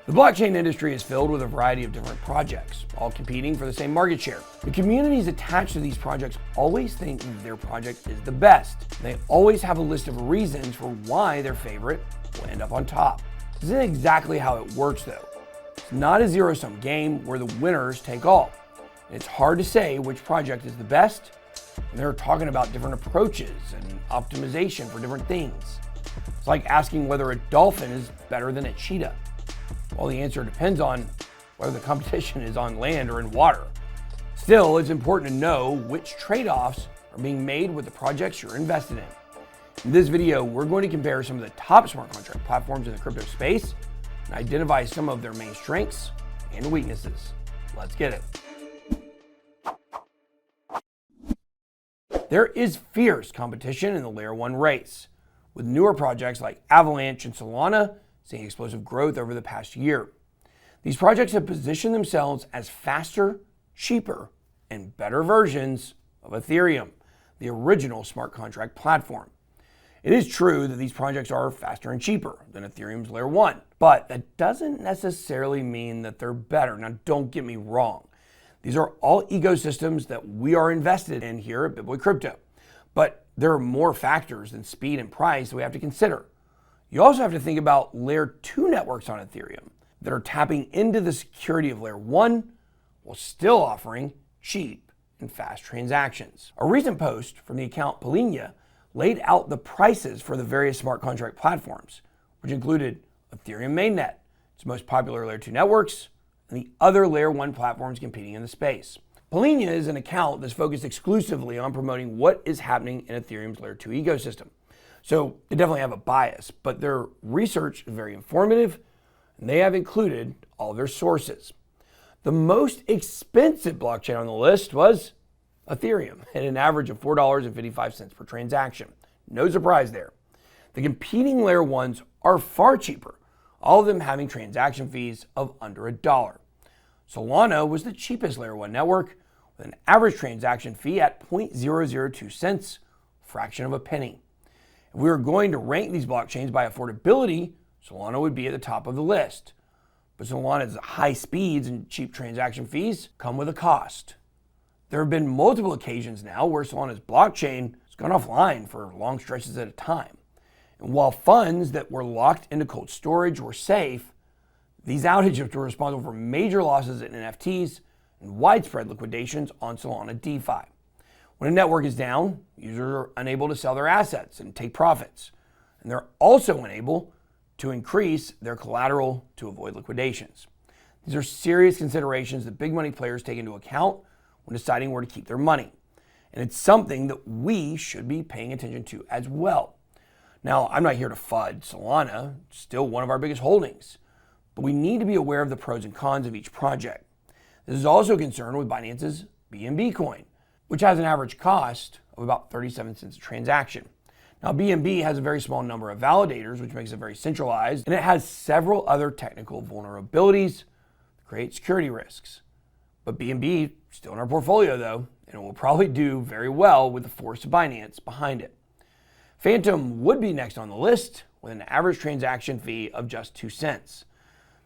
The blockchain industry is filled with a variety of different projects, all competing for the same market share. The communities attached to these projects always think their project is the best. They always have a list of reasons for why their favorite will end up on top. This isn't exactly how it works though. It's not a zero-sum game where the winners take all. It's hard to say which project is the best, and they're talking about different approaches and optimization for different things. It's like asking whether a dolphin is better than a cheetah. Well, the answer depends on whether the competition is on land or in water. Still, it's important to know which trade-offs are being made with the projects you're invested in. In this video, we're going to compare some of the top smart contract platforms in the crypto space and identify some of their main strengths and weaknesses. Let's get it. There is fierce competition in the Layer 1 race, with newer projects like Avalanche and Solana seeing explosive growth over the past year. These projects have positioned themselves as faster, cheaper, and better versions of Ethereum, the original smart contract platform. It is true that these projects are faster and cheaper than Ethereum's Layer 1, but that doesn't necessarily mean that they're better. Now, don't get me wrong. These are all ecosystems that we are invested in here at BitBoy Crypto, but there are more factors than speed and price that we have to consider. You also have to think about Layer 2 networks on Ethereum that are tapping into the security of Layer 1 while still offering cheap and fast transactions. A recent post from the account Polygon laid out the prices for the various smart contract platforms, which included Ethereum mainnet, its most popular Layer 2 networks, and the other Layer 1 platforms competing in the space. Polygon is an account that's focused exclusively on promoting what is happening in Ethereum's Layer 2 ecosystem. So they definitely have a bias, but their research is very informative, and they have included all their sources. The most expensive blockchain on the list was Ethereum, at an average of $4.55 per transaction. No surprise there. The competing Layer 1s are far cheaper, all of them having transaction fees of under $1. Solana was the cheapest Layer 1 network, with an average transaction fee at 0.002 cents, a fraction of a penny. If we were going to rank these blockchains by affordability, Solana would be at the top of the list. But Solana's high speeds and cheap transaction fees come with a cost. There have been multiple occasions now where Solana's blockchain has gone offline for long stretches at a time. And while funds that were locked into cold storage were safe, these outages were responsible for major losses in NFTs and widespread liquidations on Solana DeFi. When a network is down, users are unable to sell their assets and take profits. And they're also unable to increase their collateral to avoid liquidations. These are serious considerations that big money players take into account when deciding where to keep their money. And it's something that we should be paying attention to as well. Now, I'm not here to FUD Solana, it's still one of our biggest holdings, but we need to be aware of the pros and cons of each project. This is also a concern with Binance's BNB coin, which has an average cost of about 37 cents a transaction. Now, BNB has a very small number of validators, which makes it very centralized, and it has several other technical vulnerabilities that create security risks. But BNB is still in our portfolio though, and it will probably do very well with the force of Binance behind it. Fantom would be next on the list with an average transaction fee of just 2 cents.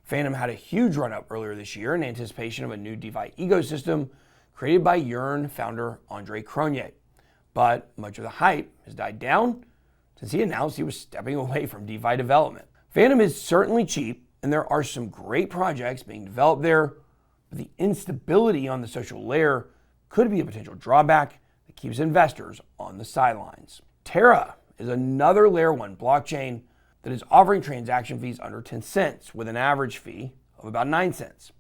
Fantom had a huge run-up earlier this year in anticipation of a new DeFi ecosystem created by Yearn founder Andre Cronje. But much of the hype has died down since he announced he was stepping away from DeFi development. Fantom is certainly cheap, and there are some great projects being developed there, but the instability on the social layer could be a potential drawback that keeps investors on the sidelines. Terra is another Layer 1 blockchain that is offering transaction fees under 10 cents with an average fee of about 9 cents.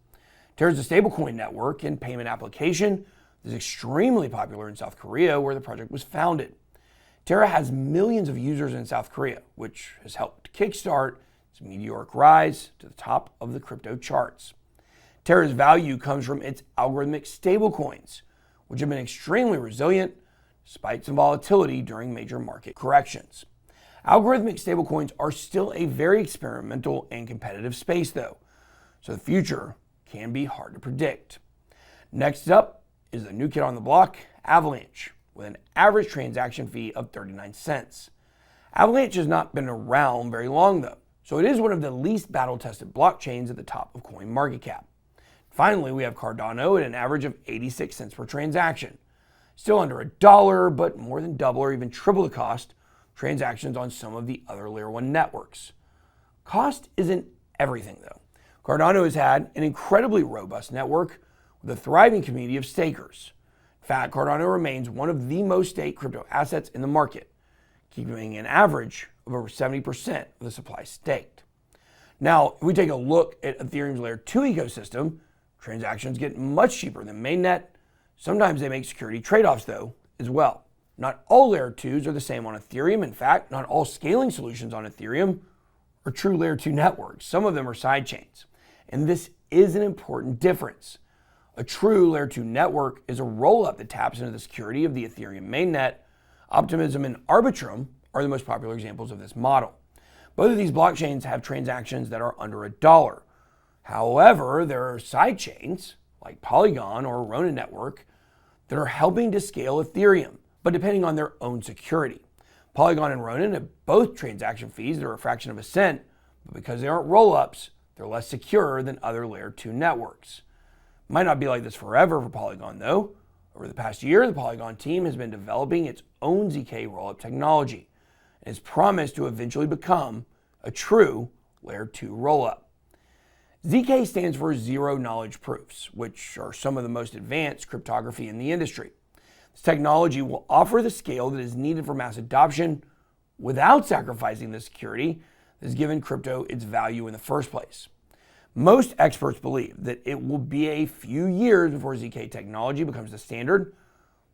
Terra is a stablecoin network and payment application that is extremely popular in South Korea, where the project was founded. Terra has millions of users in South Korea, which has helped kickstart its meteoric rise to the top of the crypto charts. Terra's value comes from its algorithmic stablecoins, which have been extremely resilient despite some volatility during major market corrections. Algorithmic stablecoins are still a very experimental and competitive space though, so the future can be hard to predict. Next up is the new kid on the block, Avalanche, with an average transaction fee of 39 cents. Avalanche has not been around very long though, so it is one of the least battle-tested blockchains at the top of coin market cap. Finally, we have Cardano at an average of 86 cents per transaction. Still under $1, but more than double or even triple the cost of transactions on some of the other Layer 1 networks. Cost isn't everything, though. Cardano has had an incredibly robust network with a thriving community of stakers. In fact, Cardano remains one of the most staked crypto assets in the market, keeping an average of over 70% of the supply staked. Now, if we take a look at Ethereum's Layer 2 ecosystem, transactions get much cheaper than mainnet. Sometimes they make security trade-offs, though, as well. Not all Layer 2s are the same on Ethereum. In fact, not all scaling solutions on Ethereum are true Layer 2 networks. Some of them are sidechains. And this is an important difference. A true Layer 2 network is a rollup that taps into the security of the Ethereum mainnet. Optimism and Arbitrum are the most popular examples of this model. Both of these blockchains have transactions that are under $1. However, there are sidechains like Polygon or Ronin network that are helping to scale Ethereum, but depending on their own security. Polygon and Ronin have both transaction fees that are a fraction of a cent, but because they aren't rollups, they're less secure than other Layer 2 networks. Might not be like this forever for Polygon, though. Over the past year, the Polygon team has been developing its own ZK rollup technology and has promised to eventually become a true Layer 2 rollup. ZK stands for Zero Knowledge Proofs, which are some of the most advanced cryptography in the industry. This technology will offer the scale that is needed for mass adoption without sacrificing the security that has given crypto its value in the first place. Most experts believe that it will be a few years before ZK technology becomes the standard,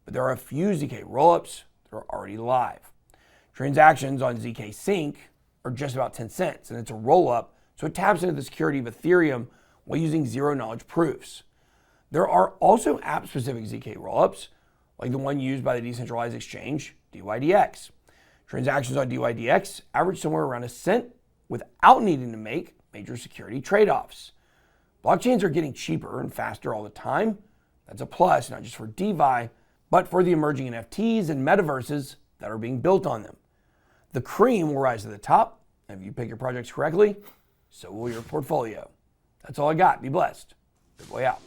but there are a few ZK rollups that are already live. Transactions on ZK Sync are just about 10 cents, and it's a rollup, so it taps into the security of Ethereum while using zero-knowledge proofs. There are also app-specific ZK rollups, like the one used by the decentralized exchange, DYDX. Transactions on DYDX average somewhere around a cent without needing to make major security trade-offs. Blockchains are getting cheaper and faster all the time. That's a plus, not just for DeFi, but for the emerging NFTs and metaverses that are being built on them. The cream will rise to the top, and if you pick your projects correctly, so will your portfolio. That's all I got. Be blessed. Good boy out.